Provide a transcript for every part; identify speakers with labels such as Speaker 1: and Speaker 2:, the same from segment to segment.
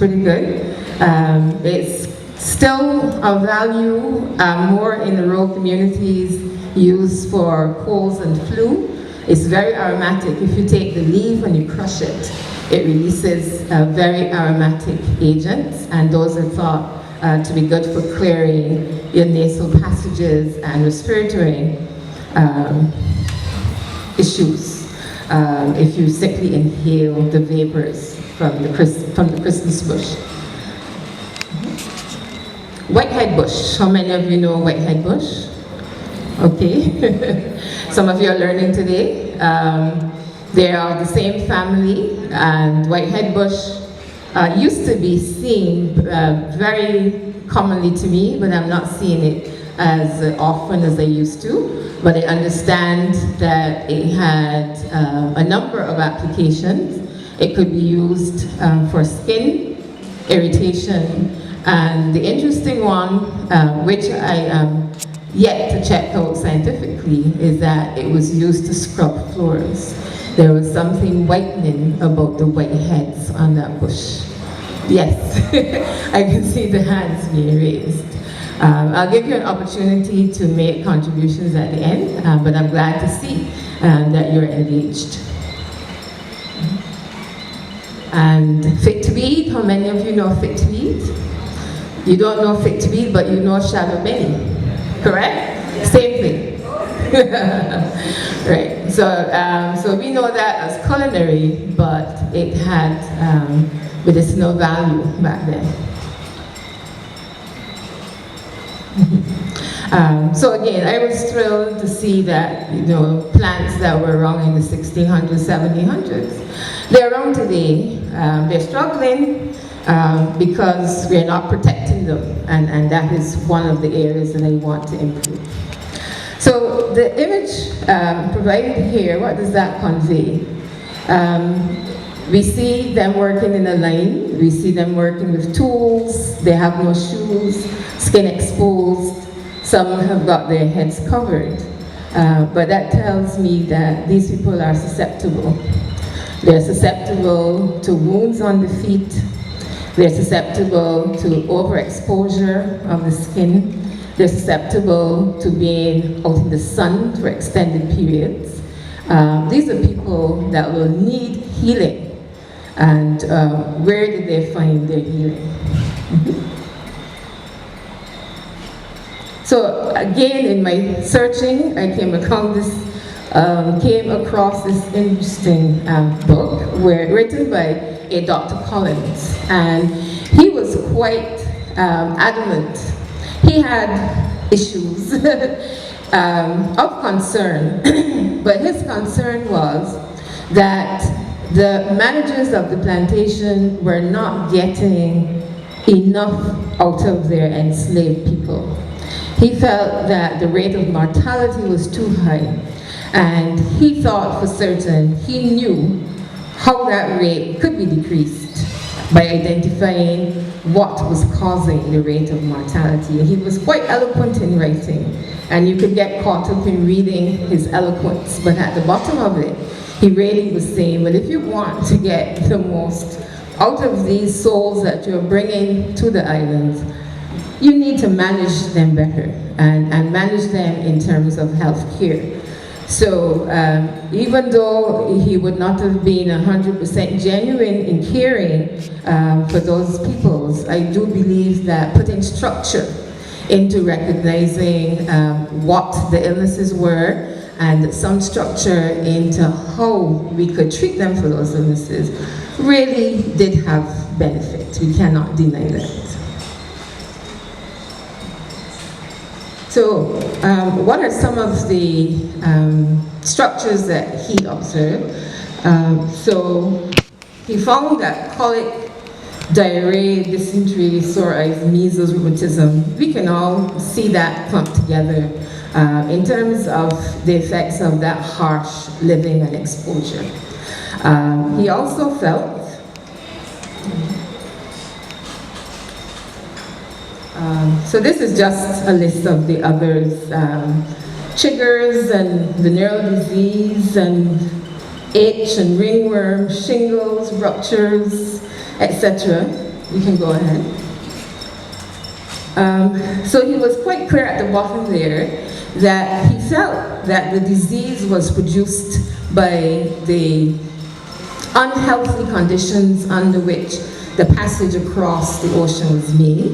Speaker 1: pretty good. It's still of value more in the rural communities, used for colds and flu. It's very aromatic. If you take the leaf and you crush it, it releases very aromatic agents, and those are thought to be good for clearing your nasal passages and respiratory issues if you simply inhale the vapors from the Christmas bush. Whitehead bush. How many of you know whitehead bush? Okay. Some of you are learning today. They are the same family, and whitehead bush used to be seen very commonly to me, but I'm not seeing it as often as I used to. But I understand that it had a number of applications. It could be used for skin irritation, and the interesting one, which I am yet to check out scientifically, is that it was used to scrub floors. There was something whitening about the white heads on that bush. Yes, I can see the hands being raised. I'll give you an opportunity to make contributions at the end, but I'm glad to see that you're engaged. And fig to eat, how many of you know fig to eat? You don't know fig to eat, but you know shallow belly, correct? Yeah. Same thing. Right, so we know that as culinary, but it had medicinal value back then. So again, I was thrilled to see that, plants that were around in the 1600s, 1700s, they're around today. They're struggling because we're not protecting them, and that is one of the areas that I want to improve. So the image provided here, what does that convey? We see them working in a line. We see them working with tools. They have no shoes, skin exposed. Some have got their heads covered. But that tells me that these people are susceptible. They're susceptible to wounds on the feet. They're susceptible to overexposure of the skin. They're susceptible to being out in the sun for extended periods. These are people that will need healing. And where did they find their healing? So again, in my searching, I came across this interesting book written by a Dr. Collins, and he was quite adamant. He had issues of concern, but his concern was that the managers of the plantation were not getting enough out of their enslaved people. He felt that the rate of mortality was too high, and he thought for certain he knew how that rate could be decreased by identifying what was causing the rate of mortality. And he was quite eloquent in writing, and you could get caught up in reading his eloquence, but at the bottom of it, he really was saying, well, if you want to get the most out of these souls that you're bringing to the islands, you need to manage them better and manage them in terms of health care. So even though he would not have been 100% genuine in caring for those peoples, I do believe that putting structure into recognizing what the illnesses were, and some structure into how we could treat them for those illnesses really did have benefit. We cannot deny that. So what are some of the structures that he observed? So he found that colic, diarrhea, dysentery, sore eyes, measles, rheumatism, we can all see that clumped together in terms of the effects of that harsh living and exposure. He also felt so this is just a list of the others, chiggers and venereal disease and itch and ringworm, shingles, ruptures, etc. You can go ahead. So he was quite clear at the bottom there that he felt that the disease was produced by the unhealthy conditions under which the passage across the ocean was made.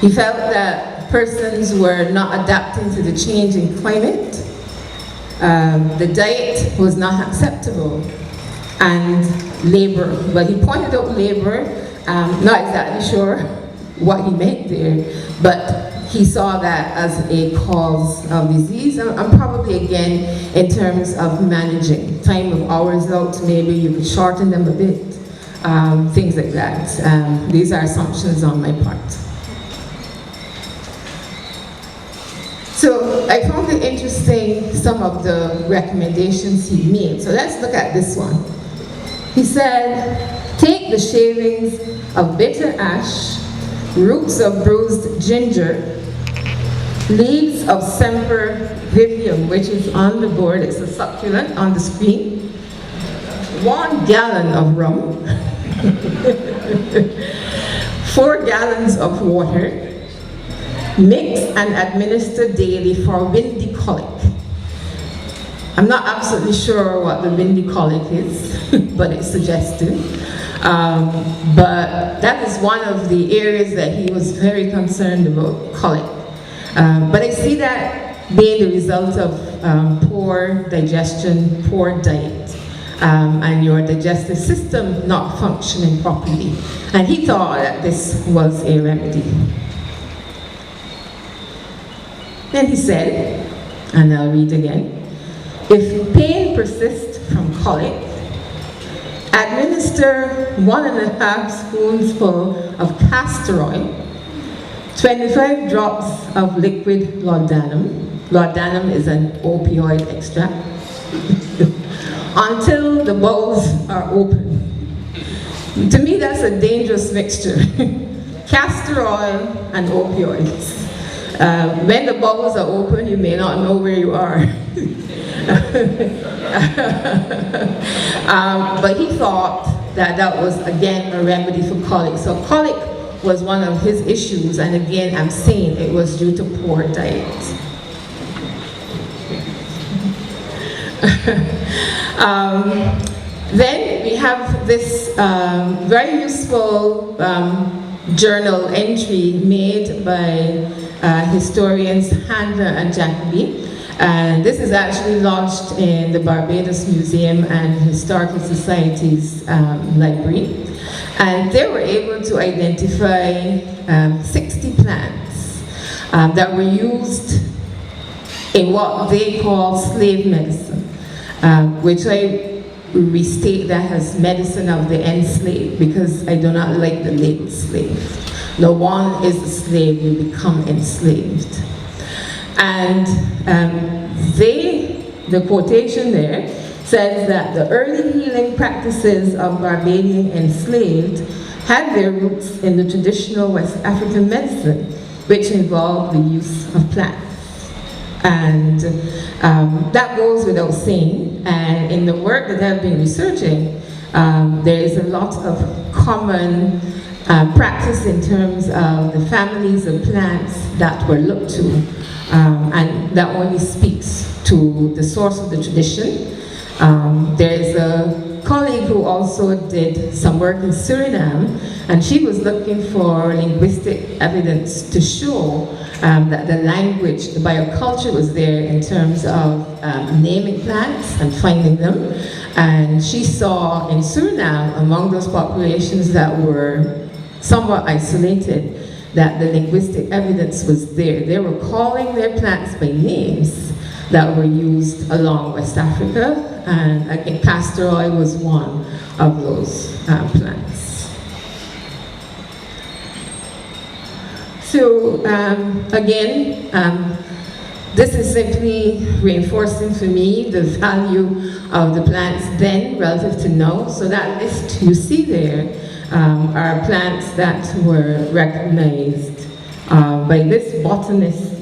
Speaker 1: He felt that persons were not adapting to the change in climate. The diet was not acceptable, and labor. But he pointed out labor, not exactly sure what he meant there, but he saw that as a cause of disease, and probably again in terms of managing time of hours out, maybe you could shorten them a bit, things like that. These are assumptions on my part. So I found it interesting, some of the recommendations he made. So let's look at this one. He said, take the shavings of bitter ash, roots of bruised ginger, leaves of Semper Vivium, which is on the board, it's a succulent on the screen, 1 gallon of rum, 4 gallons of water, mix and administer daily for windy colic. I'm not absolutely sure what the windy colic is, but it's suggestive. But that is one of the areas that he was very concerned about, colic. But I see that being the result of poor digestion, poor diet, and your digestive system not functioning properly. And he thought that this was a remedy. Then he said, and I'll read again, if pain persists from colic, administer 1.5 spoonsful of castor oil, 25 drops of liquid laudanum. Laudanum is an opioid extract. Until the bowels are open. To me, that's a dangerous mixture. Castor oil and opioids. When the bowels are open, you may not know where you are. But he thought that that was, again, a remedy for colic. So colic was one of his issues, and again, I'm saying it was due to poor diet. Then we have this very useful journal entry made by historians Handler and Jacobi. And this is actually lodged in the Barbados Museum and Historical Society's library. And they were able to identify 60 plants that were used in what they call slave medicine, which I restate that as medicine of the enslaved, because I do not like the label slave. No one is a slave, you become enslaved. And the quotation there says that the early healing practices of Barbadian enslaved had their roots in the traditional West African medicine, which involved the use of plants. And that goes without saying. And in the work that I've been researching, there is a lot of common practice in terms of the families of plants that were looked to. And that only speaks to the source of the tradition. There is a colleague who also did some work in Suriname, and she was looking for linguistic evidence to show that the language, the bioculture was there in terms of naming plants and finding them. And she saw in Suriname, among those populations that were somewhat isolated, that the linguistic evidence was there. They were calling their plants by names that were used along West Africa, and I think castor oil was one of those plants. So again, this is simply reinforcing for me the value of the plants then relative to now. So that list you see there are plants that were recognized by this botanist,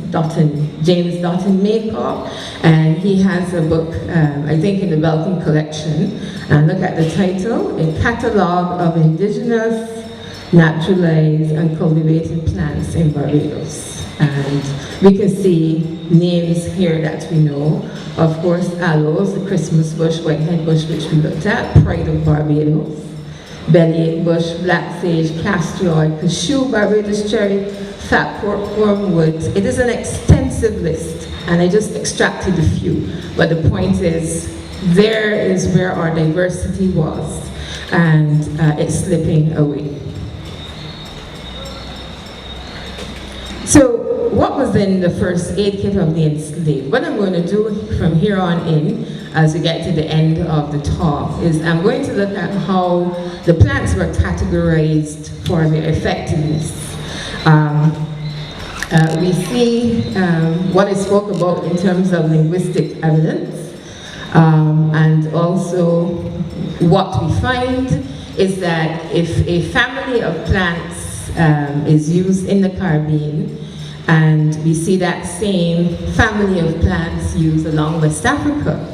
Speaker 1: James Dutton Maycock, and he has a book, I think in the Belkin collection, and look at the title, A Catalogue of Indigenous naturalized and cultivated plants in Barbados. And we can see names here that we know. Of course, aloes, the Christmas bush, whitehead bush, which we looked at, pride of Barbados, bellyache bush, black sage, castor oil, cashew, Barbados cherry, fat pork, wormwood. It is an extensive list, and I just extracted a few. But the point is, there is where our diversity was, and it's slipping away. So, what was in the first aid kit of the enslaved? What I'm going to do from here on in, as we get to the end of the talk, is I'm going to look at how the plants were categorized for their effectiveness. We see what I spoke about in terms of linguistic evidence, and also what we find is that if a family of plants is used in the Caribbean, and we see that same family of plants used along West Africa.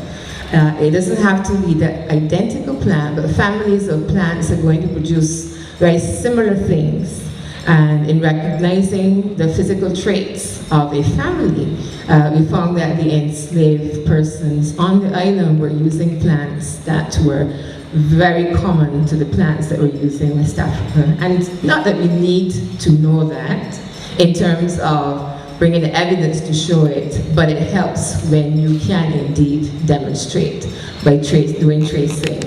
Speaker 1: It doesn't have to be the identical plant, but families of plants are going to produce very similar things. And in recognizing the physical traits of a family, we found that the enslaved persons on the island were using plants that were very common to the plants that were used in West Africa. And not that we need to know that in terms of bringing the evidence to show it, but it helps when you can indeed demonstrate by doing tracing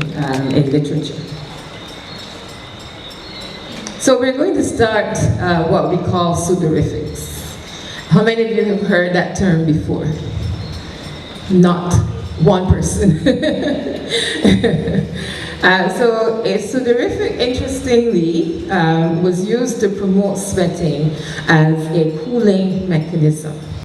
Speaker 1: in literature. So we're going to start what we call sudorifics. How many of you have heard that term before? Not one person. So a sudorific, interestingly, was used to promote sweating as a cooling mechanism.